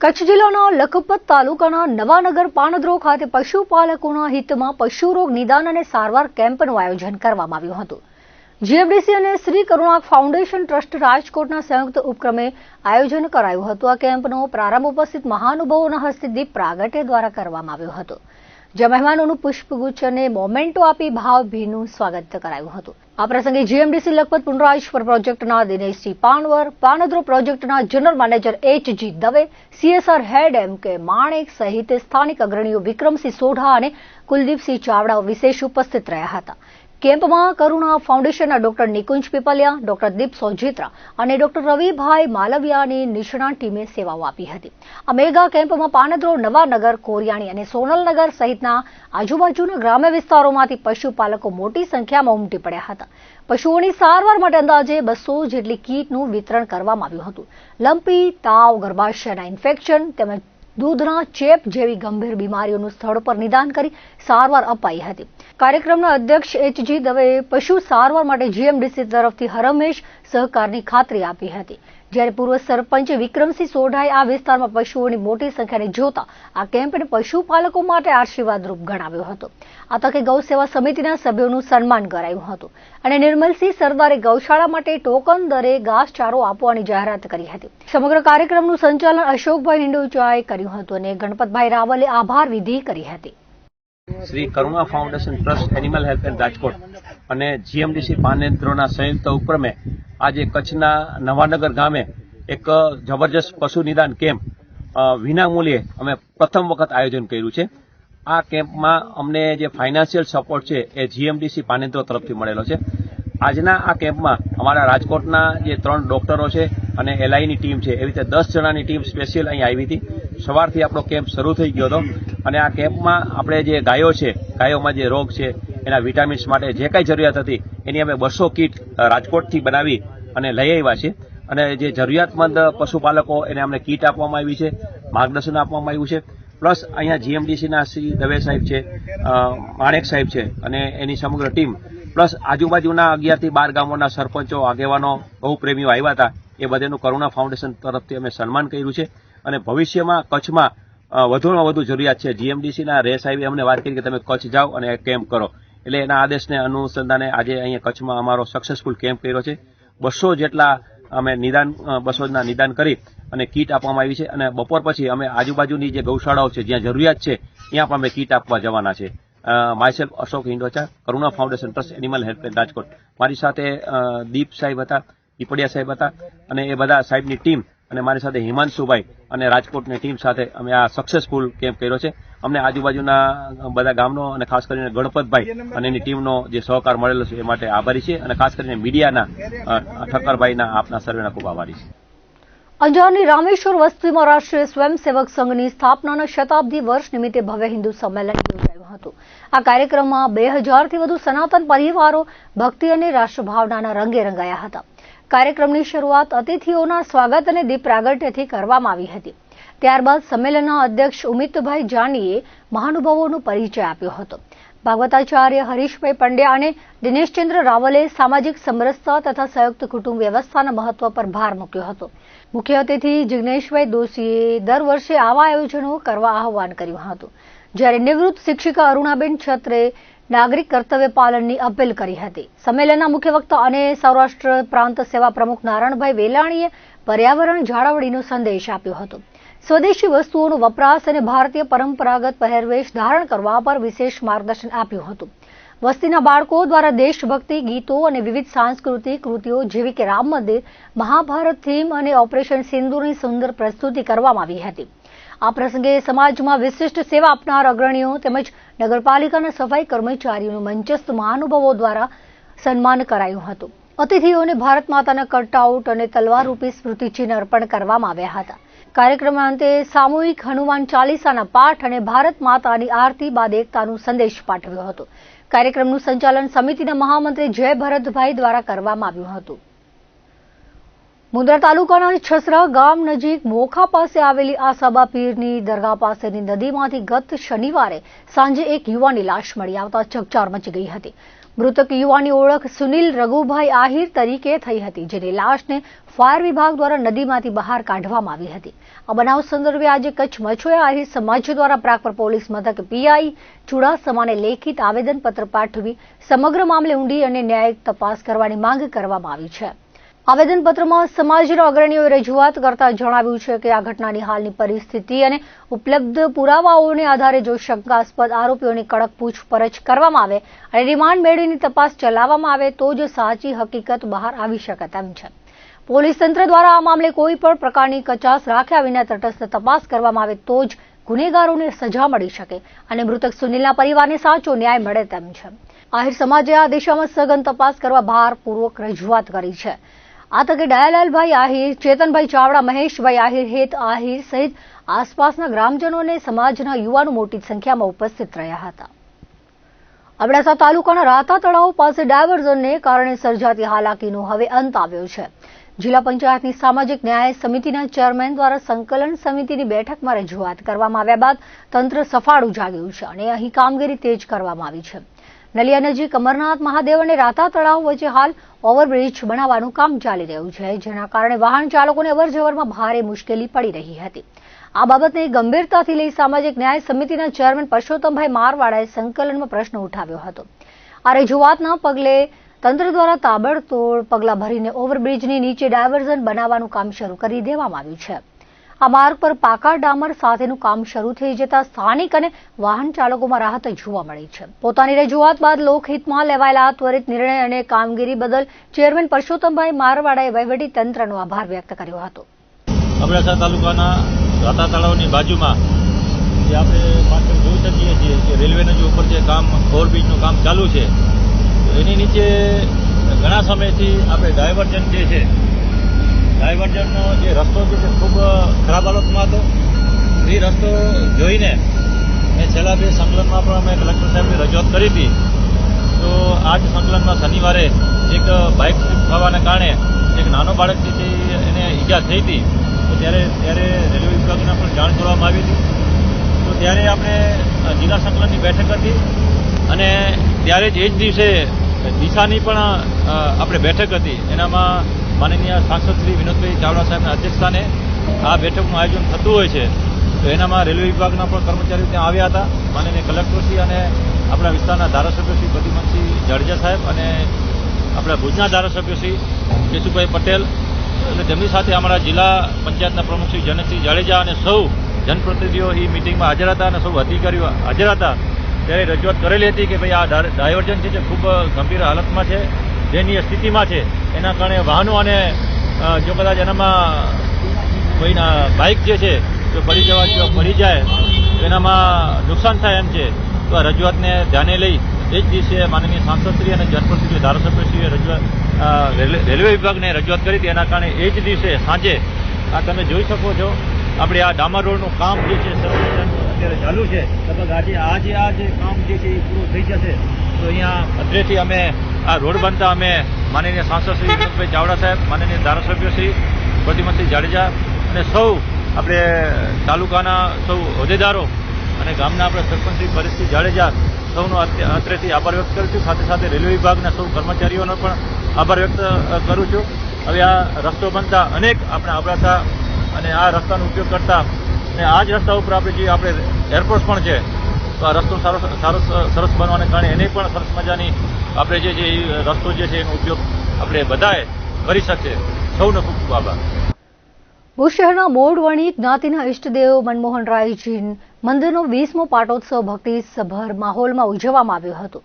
કચ્છ જિલ્લાના લખપત તાલુકાના નવાનગર પાનદ્રો ખાતે પશુપાલકોના હિતમાં પશુરોગ નિદાન અને સારવાર કેમ્પનું આયોજન કરવામાં આવ્યું હતું. જીએફડીસી અને શ્રી કરુણા ફાઉન્ડેશન ટ્રસ્ટ રાજકોટના સંયુક્ત ઉપક્રમે આયોજન કરાયું હતું. આ કેમ્પનો પ્રારંભ ઉપસ્થિત મહાનુભાવોના હસ્તે દીપ પ્રાગટ્ય દ્વારા કરવામાં આવ્યો હતો, જ્યાં મહેમાનોનું પુષ્પગુચ્છ અને મોમેન્ટો આપી ભાવભીનું સ્વાગત કરાયું હતું. આ પ્રસંગે જીએમડીસી લખપત પુનરાજપર પ્રોજેક્ટના દિનેશજી પાનવર, પાનદ્રો પ્રોજેક્ટના general manager H G. Dave, CSR head M K. Manek સહિત સ્થાનિક અગ્રણીઓ વિક્રમસિંહ સોઢા અને કુલદીપસિંહ ચાવડા વિશેષ ઉપસ્થિત રહ્યા હતા. કેમ્પમાં કરુણા ફાઉન્ડેશનના ડોક્ટર નિકુંજ પીપલિયા, ડોક્ટર દીપ સોજીત્રા અને ડોક્ટર રવિભાઈ માલવિયાની નિષ્ણાત ટીમે સેવાઓ આપી હતી. આ મેગા કેમ્પમાં પાનદ્રો, નવાનગર, કોરિયાણી અને સોનલનગર સહિતના આજુબાજુના ગ્રામ્ય વિસ્તારોમાંથી પશુપાલકો મોટી સંખ્યામાં ઉમટી પડ્યા હતા. પશુઓની સારવાર માટે અંદાજે 200 જેટલી કીટનું વિતરણ કરવામાં આવ્યું હતું. લંપી, તાવ, ગર્ભાશયના ઇન્ફેક્શન તેમજ દૂધના ચેપ જેવી ગંભીર બીમારીઓનું સ્થળ પર નિદાન કરી સારવાર અપાઈ હતી. કાર્યક્રમના અધ્યક્ષ એચ.જી. દવેએ પશુ સારવાર માટે જીએમડીસી તરફથી હરહંમેશ સહકારની ખાતરી આપી હતી, જ્યારે પૂર્વ સરપંચ વિક્રમસિંહ સોઢાએ આ વિસ્તારમાં પશુઓની મોટી સંખ્યાને જોતા આ કેમ્પને પશુપાલકો માટે આશીર્વાદરૂપ ગણાવ્યો હતો. આ તકે ગૌસેવા સમિતિના સભ્યોનું સન્માન કરાયું હતું અને નિર્મલસિંહ સરદારે ગૌશાળા માટે ટોકન દરે ઘાસચારો આપવાની જાહેરાત કરી હતી. સમગ્ર કાર્યક્રમનું સંચાલન અશોકભાઈ હિંડોચાએ કર્યું હતું અને ગણપતભાઈ રાવલે આભાર વિધિ કરી હતી. Shri Karuna foundation trust animal helpline Rajkot અને જીએમડીસી પાનદ્રોના સંયુક્ત ઉપક્રમે આજે કચ્છના નવાનગર ગામે એક જબરજસ્ત પશુ નિદાન કેમ્પ વિનામૂલ્યે અમે પ્રથમ વખત આયોજન કર્યું છે. આ કેમ્પમાં અમને જે ફાઇનાન્શિયલ સપોર્ટ છે એ જીએમડીસી પાનદ્રો તરફથી મળેલો છે. આજના આ કેમ્પમાં અમારા રાજકોટના જે 3 ડોક્ટરો છે અને એલઆઈની ટીમ છે, એવી રીતે 10 જણાની ટીમ સ્પેશિયલ અહીં આવી હતી. સવારથી આપણો કેમ્પ શરૂ થઈ ગયો હતો અને આ કેમ્પમાં આપણે જે ગાયો છે, ગાયોમાં જે રોગ છે એના વિટામિન્સ માટે જે કાંઈ જરૂરિયાત હતી એની અમે 200 કીટ રાજકોટથી બનાવી અને લઈ આવ્યા છીએ. અને જે જરૂરિયાતમંદ પશુપાલકો એને અમને કીટ આપવામાં આવી છે, માર્ગદર્શન આપવામાં આવ્યું છે. પ્લસ અહીંયા જીએમડીસીના શ્રી દવે સાહેબ છે, માણેક સાહેબ છે અને એની સમગ્ર ટીમ, પ્લસ આજુબાજુના 11 થી 12 ગામોના સરપંચો, આગેવાનો, ગૌપ્રેમીઓ આવ્યા હતા. એ બધાનું કરુણા ફાઉન્ડેશન તરફથી અમે સન્માન કર્યું છે અને ભવિષ્યમાં કચ્છમાં વધુમાં વધુ જરૂરિયાત છે. જીએમડીસીના રે સાહેબે અમને વાત કરી કે તમે કચ્છ જાઓ અને કેમ્પ કરો, એટલે એના આદેશને અનુસંધાને આજે અહીંયા કચ્છમાં અમારો સક્સેસફુલ કેમ્પ કર્યો છે. 200 જેટલા અમે 200ના નિદાન કરી અને કીટ આપવામાં આવી છે અને બપોર પછી અમે આજુબાજુની જે ગૌશાળાઓ છે જ્યાં જરૂરિયાત છે ત્યાં પણ અમે કીટ આપવા જવાના છે. Myself Ashok Hindocha, Karuna foundation trust animal helpline Rajkot. મારી સાથે દીપ સાહેબ હતા, પીપળિયા સાહેબ હતા અને એ બધા સાહેબની ટીમ અને મારી સાથે હિમાંશુભાઈ અને રાજકોટની ટીમ સાથે અમે આ સક્સેસફુલ કેમ્પ કર્યો છે. અમને આજુબાજુના બધા ગામનો અને ખાસ કરીને ગણપતભાઈ અને એની ટીમનો જે સહકાર મળેલો છે એ માટે આભારી છે અને ખાસ કરીને મીડિયાના ઠક્કરભાઈના, આપના સર્વેના ખૂબ આભારી છે. અંજારની રામેશ્વર વસ્તીમાં રાષ્ટ્રીય સ્વયંસેવક સંઘની સ્થાપનાના શતાબ્દી વર્ષ નિમિત્તે ભવ્ય હિન્દુ સંમેલન યોજાયું હતું. આ કાર્યક્રમમાં 2000થી વધુ સનાતન પરિવારો ભક્તિ અને રાષ્ટ્રભાવનાના રંગે રંગાયા હતા. કાર્યક્રમની શરૂઆત અતિથિઓના સ્વાગત અને દીપ પ્રાગટ્યથી કરવામાં આવી હતી. ત્યારબાદ સંમેલનના અધ્યક્ષ ઉમિતભાઈ જાનીએ મહાનુભાવોનો પરિચય આપ્યો હતો. ભાગવતાચાર્ય હરીશભાઈ પંડ્યા અને દિનેશચંદ્ર રાવલે સામાજિક સમરસતા તથા સંયુક્ત કુટુંબ વ્યવસ્થાના મહત્વ પર ભાર મૂક્યો હતો. મુખ્ય અતિથિ જિગ્નેશભાઈ દોશીએ દર વર્ષે આવા આયોજનો કરવા આહવાન કર્યું હતું, જ્યારે નિવૃત્ત શિક્ષિકા અરુણાબેન છત્રે નાગરિક કર્તવ્ય પાલનની અપીલ કરી હતી. સંમેલનના મુખ્ય વક્તા અને સૌરાષ્ટ્ર પ્રાંત સેવા પ્રમુખ નારાયણભાઈ વેલાણીએ પર્યાવરણ જાળવણીનો સંદેશ આપ્યો હતો. સ્વદેશી વસ્તુઓનો વપરાશ અને ભારતીય પરંપરાગત પહેરવેશ ધારણ કરવા પર વિશેષ માર્ગદર્શન આપ્યું હતું. વસ્તીના બાળકો દ્વારા દેશભક્તિ ગીતો અને વિવિધ સાંસ્કૃતિક કૃતિઓ જેવી કે રામ મંદિર, મહાભારત થીમ અને ઓપરેશન સિંદૂરની સુંદર પ્રસ્તુતિ કરવામાં આવી હતી. આ પ્રસંગે સમાજમાં વિશિષ્ટ સેવા આપનાર અગ્રણીઓ તેમજ નગરપાલિકાના સફાઈ કર્મચારીઓનું મંચસ્થ મહાનુભાવો દ્વારા સન્માન કરાયું હતું. અતિથિઓને ભારત માતાના કટઆઉટ અને તલવારરૂપી સ્મૃતિચિહ્ન અર્પણ કરવામાં આવ્યા હતા. કાર્યક્રમના અંતે સામૂહિક હનુમાન ચાલીસાના પાઠ અને ભારત માતાની આરતી બાદ એકતાનું સંદેશ પાઠવ્યો હતો. કાર્યક્રમનું સંચાલન સમિતિના મહામંત્રી જય ભરતભાઈ દ્વારા કરવામાં આવ્યું હતું. મુન્દ્રા તાલુકાના છસરા ગામ નજીક મોખા પાસે આવેલી આસાબા પીરની દરગાહ પાસેની નદીમાંથી ગત શનિવારે સાંજે એક યુવાનની લાશ મળી આવતા ચકચાર મચી ગઈ હતી. મૃતક યુવાનની ઓળખ સુનિલ રઘુભાઈ આહિર તરીકે થઈ હતી, જેની લાશને ફાયર વિભાગ દ્વારા નદીમાંથી બહાર કાઢવામાં આવી હતી. આ બનાવ સંદર્ભે આજે કચ્છ મછોયા આહિર સમાજ દ્વારા પ્રાગપર પોલીસ મથક પીઆઈ ચુડાસમાને લેખિત આવેદનપત્ર પાઠવી સમગ્ર મામલે ઊંડી અને ન્યાયિક તપાસ કરવાની માંગ કરવામાં આવી છે. આવેદનપત્રમાં સમાજના અગ્રણીઓએ રજૂઆત કરતા જણાવ્યું છે કે આ ઘટનાની હાલની પરિસ્થિતિ અને ઉપલબ્ધ પુરાવાઓને આધારે જો શંકાસ્પદ આરોપીઓની કડક પૂછપરછ કરવામાં આવે અને રિમાન્ડ મેળવીની તપાસ ચલાવવામાં આવે તો જ સાચી હકીકત બહાર આવી શકે તેમ છે. પોલીસ તંત્ર દ્વારા આ મામલે કોઈ પણ પ્રકારની કચાશ રાખ્યા વિના તટસ્થ તપાસ કરવામાં આવે તો જ ગુનેગારોને સજા મળી શકે અને મૃતક સુનિલના પરિવારને સાચો ન્યાય મળે તેમ છે. આહિર સમાજે આ દિશામાં સઘન તપાસ કરવા ભારપૂર્વક રજૂઆત કરી છે. આ તકે દયાલાલભાઈ આહિર, ચેતનભાઈ ચાવડા, મહેશભાઈ આહિર, હેત આહિર સહિત આસપાસના ગ્રામજનો અને સમાજના યુવાનો મોટી સંખ્યામાં ઉપસ્થિત રહ્યા હતા. અબડાસા તાલુકાના રાતા તળાવ પાસે ડાયવર્ઝનને કારણે સર્જાતી હાલાકીનો હવે અંત આવ્યો છે. જિલ્લા પંચાયતની સામાજિક ન્યાય સમિતિના ચેરમેન દ્વારા સંકલન સમિતિની બેઠકમાં રજૂઆત કરવામાં આવ્યા બાદ તંત્ર સફાળું જાગ્યું છે અને અહીં કામગીરી તેજ કરવામાં આવી છે. નલિયા નજીક અમરનાથ મહાદેવ અને રાતા તળાવ વચ્ચે હાલ ઓવરબ્રિજ બનાવવાનું કામ ચાલી રહ્યું છે, જેના કારણે વાહન ચાલકોને અવરજવરમાં ભારે મુશ્કેલી પડી રહી હતી. આ બાબતને ગંભીરતાથી લઈ સામાજિક ન્યાય સમિતિના ચેરમેન પરસોત્તમભાઈ મારવાડાએ સંકલનમાં પ્રશ્ન ઉઠાવ્યો હતો. આ રજૂઆતના પગલે તંત્ર દ્વારા તાબડતોડ પગલાં ભરીને ઓવરબ્રિજની નીચે ડાયવર્ઝન બનાવવાનું કામ શરૂ કરી દેવામાં આવ્યું છે. આ માર્ગ પર પાકા ડામર સાથેનું કામ શરૂ થઈ જતા સ્થાનિક અને વાહન ચાલકોમાં રાહત જોવા મળી છે. પોતાની રજૂઆત બાદ લોકહિતમાં લેવાયેલા ત્વરિત નિર્ણય અને કામગીરી બદલ ચેરમેન પરસોત્તમભાઈ મારવાડાએ વહીવટી તંત્રનો આભાર વ્યક્ત કર્યો હતો. અબડાસા તાલુકાના રાતા તળાવની બાજુમાં જે આપણે પાછળ જોઈ શકીએ છીએ કે રેલવેના જે ઉપર જે કામ ઓવરબ્રિજનું કામ ચાલુ છે, એની નીચે ઘણા સમયથી આપણે ડાયવર્ઝન જે છે, ડાયવર્ઝનનો જે રસ્તો છે તે ખૂબ ખરાબ હાલતમાં હતો. એ રસ્તો જોઈને મેં છેલ્લા 2 સંકલનમાં પણ અમે કલેક્ટર સાહેબને રજૂઆત કરી હતી. તો આ જ સંકલનમાં શનિવારે એક બાઇક સ્લીપ થવાના કારણે એક નાનો બાળકથી એને ઈજા થઈ હતી. તો ત્યારે રેલવે વિભાગને પણ જાણ કરવામાં આવી હતી. તો ત્યારે આપણે જિલ્લા સંકલનની બેઠક હતી અને ત્યારે જ એ જ દિવસે દિશાની પણ આપણે બેઠક હતી. એનામાં માનનીય સાંસદ શ્રી વિનોદભાઈ ચાવડા સાહેબના અધ્યક્ષસ્થાને આ બેઠકનું આયોજન થતું હોય છે. તો એનામાં રેલવે વિભાગના પણ કર્મચારીઓ ત્યાં આવ્યા હતા. માનનીય કલેક્ટરશ્રી અને આપણા વિસ્તારના ધારાસભ્ય શ્રી પ્રદ્યુમનસિંહ જાડેજા સાહેબ અને આપણા ભુજના ધારાસભ્ય શ્રી કેશુભાઈ પટેલ એટલે તેમની સાથે અમારા જિલ્લા પંચાયતના પ્રમુખ શ્રી જનકસિંહ જાડેજા અને સૌ જનપ્રતિનિધિઓ એ મિટિંગમાં હાજર હતા અને સૌ અધિકારીઓ હાજર હતા. ત્યારે રજૂઆત કરેલી હતી કે ભાઈ આ ડાયવર્ઝન છે જે ખૂબ ગંભીર હાલતમાં છે, દયનીય સ્થિતિમાં છે. એના કારણે વાહનો અને જો કદાચ એનામાં કોઈના બાઇક જે છે જો પડી જાય તો એનામાં નુકસાન થાય એમ છે. તો આ રજૂઆતને ધ્યાને લઈ એ જ દિવસે માનનીય સાંસદશ્રી અને જનપ્રતિનિધિ ધારાસભ્યશ્રીએ રેલવે વિભાગને રજૂઆત કરી હતી. એના કારણે એ જ દિવસે સાંજે આ તમે જોઈ શકો છો આપણે આ ડામર રોડનું કામ જે છે અત્યારે ચાલુ છે. લગભગ આજે આ જે કામ જે છે એ પૂરું થઈ જશે. તો અહીંયા અત્રેથી અમે આ રોડ બનતા અમે માનનીય સાંસદ શ્રી વિનોદભાઈ ચાવડા સાહેબ, માનનીય ધારાસભ્ય શ્રી પ્રદ્યુમનસિંહ જાડેજા અને સૌ આપણે તાલુકાના સૌ હોદ્દેદારો અને ગામના આપણે સરપંચ શ્રી પરેશસિંહ જાડેજા સૌનો અત્રેથી આભાર વ્યક્ત કરું છું. સાથે સાથે રેલવે વિભાગના સૌ કર્મચારીઓનો પણ આભાર વ્યક્ત કરું છું. હવે આ રસ્તો બનતા અનેક આપણે અબડાસા અને આ રસ્તાનો ઉપયોગ કરતા અને આ જ રસ્તા ઉપર આપણે એરપોર્ટ પણ છે. તો આ રસ્તો સરસ બનવાને કારણે એને પણ સરસ મજાની આપણે જે રસ્તો જે છે એનો ઉપયોગ આપણે બધાએ કરી શકશે. સૌનો ખૂબ ખૂબ આભાર. ભુજ શહેરના મોડવણી જ્ઞાતિના ઇષ્ટદેવ મનમોહનરાયજી મંદિરનો 20મો પાટોત્સવ ભક્તિસભર માહોલમાં ઉજવવામાં આવ્યો હતો.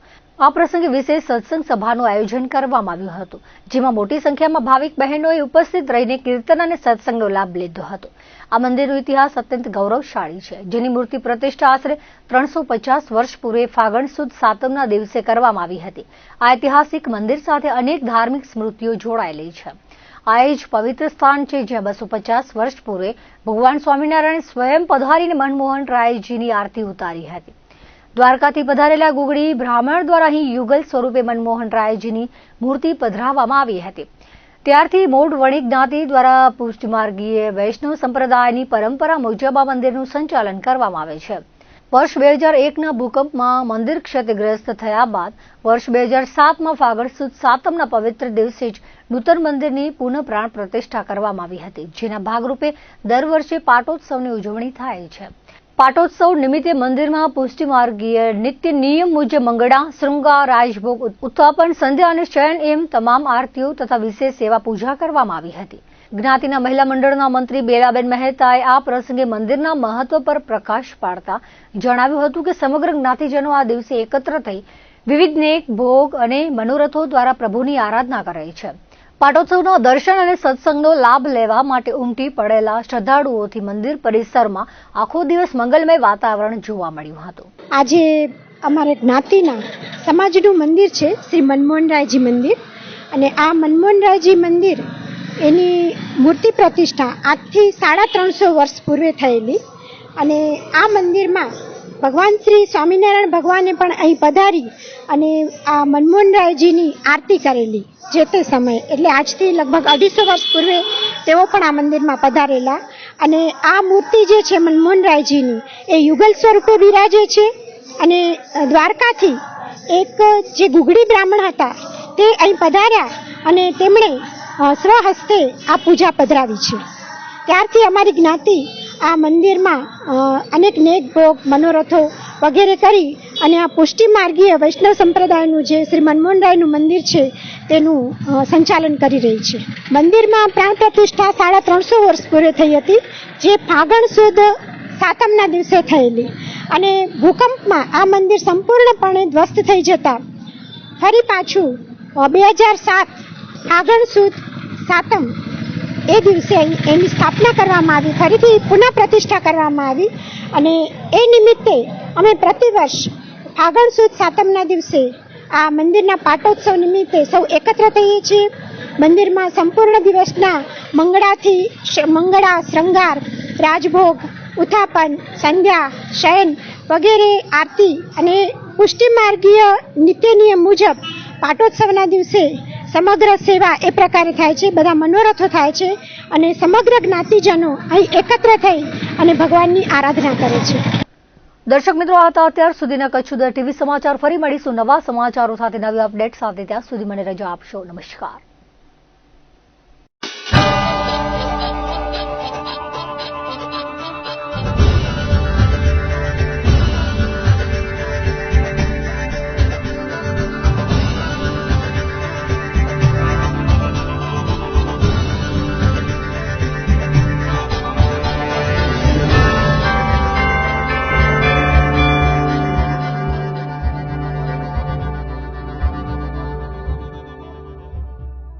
આ પ્રસંગે વિશેષ સત્સંગ સભાનું આયોજન કરવામાં આવ્યું હતું, જેમાં મોટી સંખ્યામાં ભાવિક બહેનોએ ઉપસ્થિત રહીને કીર્તન અને સત્સંગનો લાભ લીધો હતો. આ મંદિરનો ઇતિહાસ અત્યંત ગૌરવશાળી છે, જેની મૂર્તિ પ્રતિષ્ઠા આશરે 350 વર્ષ પૂર્વે ફાગણ સુદ સાતમના દિવસે કરવામાં આવી હતી. આ ઐતિહાસિક મંદિર સાથે અનેક ધાર્મિક સ્મૃતિઓ જોડાયેલી છે. આ એ જ પવિત્ર સ્થાન છે જ્યાં 250 વર્ષ પૂર્વે ભગવાન સ્વામિનારાયણ સ્વયં પધારીને મનમોહન રાયજીની આરતી ઉતારી હતી. દ્વારકાથી પધારેલા ગુગળી બ્રાહ્મણ દ્વારા અહીં યુગલ સ્વરૂપે મનમોહન રાયજીની મૂર્તિ પધરાવવામાં આવી હતી. ત્યારથી મોડ વણિક જ્ઞાતિ દ્વારા પુષ્ટિમાર્ગીય વૈષ્ણવ સંપ્રદાયની પરંપરા મુજબ આ મંદિરનું સંચાલન કરવામાં આવે છે. વર્ષ 2001ના ભૂકંપમાં મંદિર ક્ષતિગ્રસ્ત થયા બાદ વર્ષ 2007માં ફાગણ સુદ સાતમના પવિત્ર દિવસે જ નૂતન મંદિરની પુનઃ પ્રાણ પ્રતિષ્ઠા કરવામાં આવી હતી, જેના ભાગરૂપે દર વર્ષે પાટોત્સવની ઉજવણી થાય છે. પાટોત્સવ નિમિત્તે મંદિરમાં પુષ્ટિમાર્ગીય નિત્ય નિયમ મુજબ મંગળા, શૃંગાર, રાજભોગ, ઉત્થાપન, સંધ્યા અને શયન એમ તમામ આરતીઓ તથા વિશેષ સેવા પૂજા કરવામાં આવી હતી. જ્ઞાતિના મહિલા મંડળના મંત્રી બેલાબેન મહેતાએ આ પ્રસંગે મંદિરના મહત્વ પર પ્રકાશ પાડતા જણાવ્યું હતું કે સમગ્ર જ્ઞાતિજનો આ દિવસે એકત્ર થઈ વિવિધ નેક, ભોગ અને મનોરથો દ્વારા પ્રભુની આરાધના કરે છે. પાટોત્સવના દર્શન અને સત્સંગનો લાભ લેવા માટે ઉમટી પડેલા શ્રદ્ધાળુઓથી મંદિર પરિસરમાં આખો દિવસ મંગલમય વાતાવરણ જોવા મળ્યું હતું. આજે અમારે જ્ઞાતિના સમાજનું મંદિર છે શ્રી મનમોહનરાયજી મંદિર, અને આ મનમોહનરાયજી મંદિર એની મૂર્તિ પ્રતિષ્ઠા આજથી 350 વર્ષ પૂર્વે થયેલી, અને આ મંદિરમાં ભગવાન શ્રી સ્વામિનારાયણ ભગવાને પણ અહીં પધારી અને આ મનમોહનરાયજીની આરતી કરેલી જે તે સમયે, એટલે આજથી લગભગ 250 વર્ષ પૂર્વે તેઓ પણ આ મંદિરમાં પધારેલા. અને આ મૂર્તિ જે છે મનમોહનરાયજીની એ યુગલ સ્વરૂપે બિરાજે છે, અને દ્વારકાથી એક જે ગુગડી બ્રાહ્મણ હતા તે અહીં પધાર્યા અને તેમણે સ્વહસ્તે આ પૂજા પધરાવી છે. ત્યારથી અમારી જ્ઞાતિ આ મંદિરમાં અનેક નેક ભોગ, મનોરથો વગેરે કરી અને આ પુષ્ટિમાર્ગીય વૈષ્ણવ સંપ્રદાયનું જે શ્રી મનમોહનરાયનું મંદિર છે તેનું સંચાલન કરી રહી છે. મંદિરમાં પ્રાણ પ્રતિષ્ઠા 350 વર્ષ પૂર્વે થઈ હતી, જે ફાગણ સુદ સાતમના દિવસે થયેલી, અને ભૂકંપમાં આ મંદિર સંપૂર્ણપણે ધ્વસ્ત થઈ જતા ફરી પાછું 2007 ફાગણ સુદ સાતમ એ દિવસે એની સ્થાપના કરવામાં આવી, ફરીથી પુનઃ પ્રતિષ્ઠા કરવામાં આવી. અને એ નિમિત્તે અમે પ્રતિવર્ષ ફાગણ સુદ સાતમના દિવસે આ મંદિરના પાટોત્સવ નિમિત્તે સૌ એકત્ર થઈએ છીએ. મંદિરમાં સંપૂર્ણ દિવસના મંગળા, શૃંગાર, રાજભોગ, ઉત્થાપન, સંધ્યા, શયન વગેરે આરતી અને પુષ્ટિમાર્ગીય નિત્ય નિયમ મુજબ પાટોત્સવના દિવસે સમગ્ર સેવા એ પ્રકારે થાય છે. બધા મનોરથો થાય છે અને સમગ્ર જ્ઞાતિજનો અહીં એકત્ર થઈ અને ભગવાનની આરાધના કરે છે. દર્શક મિત્રો, આ હતા અત્યાર સુધીના કચ્છુદર ટીવી સમાચાર. ફરી મળીશું નવા સમાચારો સાથે, નવી અપડેટ સાથે. ત્યાં સુધી મને રજા આપશો. નમસ્કાર.